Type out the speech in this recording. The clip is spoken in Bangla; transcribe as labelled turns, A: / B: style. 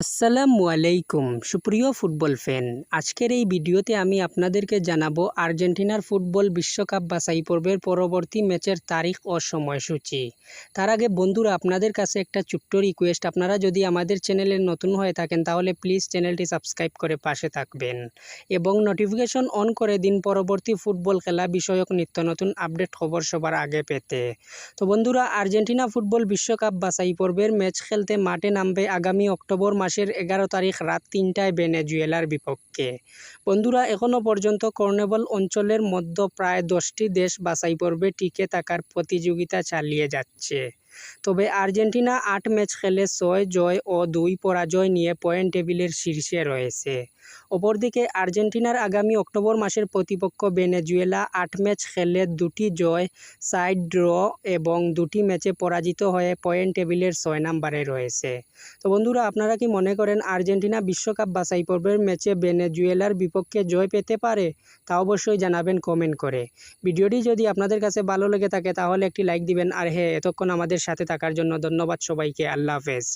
A: আসসালামু আলাইকুম সুপ্রিয় ফুটবল ফ্যান, আজকের এই ভিডিওতে আমি আপনাদেরকে জানাবো আর্জেন্টিনার ফুটবল বিশ্বকাপ বাছাই পর্বের পরবর্তী ম্যাচের তারিখ ও সময়সূচি। তার আগে বন্ধুরা, আপনাদের কাছে একটা ছোট্ট রিকোয়েস্ট, আপনারা যদি আমাদের চ্যানেলে নতুন হয়ে থাকেন তাহলে প্লিজ চ্যানেলটি সাবস্ক্রাইব করে পাশে থাকবেন এবং নোটিফিকেশন অন করে দিন পরবর্তী ফুটবল খেলা বিষয়ক নিত্য নতুন আপডেট খবর সবার আগে পেতে। তো বন্ধুরা, আর্জেন্টিনা ফুটবল বিশ্বকাপ বাছাই পর্বের ম্যাচ খেলতে মাঠে নামবে আগামী অক্টোবর মাসের 11 তারিখ রাত 3টায় ভেনেজুয়েলার বিপক্ষে। বন্ধুরা, এখনও পর্যন্ত কর্নেবল অঞ্চলের মধ্যে প্রায় 10টি দেশ বাছাই পর্বে টিকে থাকার প্রতিযোগিতা চালিয়ে যাচ্ছে। তবে আর্জেন্টিনা 8 ম্যাচ খেলে 6 জয় ও 2 পরাজয় নিয়ে পয়েন্ট টেবিলের শীর্ষে রয়েছে। অপরদিকে আর্জেন্টিনার আগামী অক্টোবর মাসের প্রতিপক্ষ ভেনেজুয়েলা 8 ম্যাচ খেলে 2টি জয়, 4 ড্র এবং 2টি ম্যাচে পরাজিত হয়ে পয়েন্ট টেবিলের 6 নম্বরে রয়েছে। তো বন্ধুরা, আপনারা কি মনে করেন আর্জেন্টিনা বিশ্বকাপ বাছাই পর্বের ম্যাচে ভেনেজুয়েলার বিপক্ষে জয় পেতে পারে? তা অবশ্যই জানাবেন কমেন্ট করে। ভিডিওটি যদি আপনাদের কাছে ভালো লেগে থাকে তাহলে একটি লাইক দিবেন। আর হ্যাঁ, এতক্ষণ আমাদের সাথে থাকার জন্য ধন্যবাদ সবাইকে। আল্লাহ হাফেজ।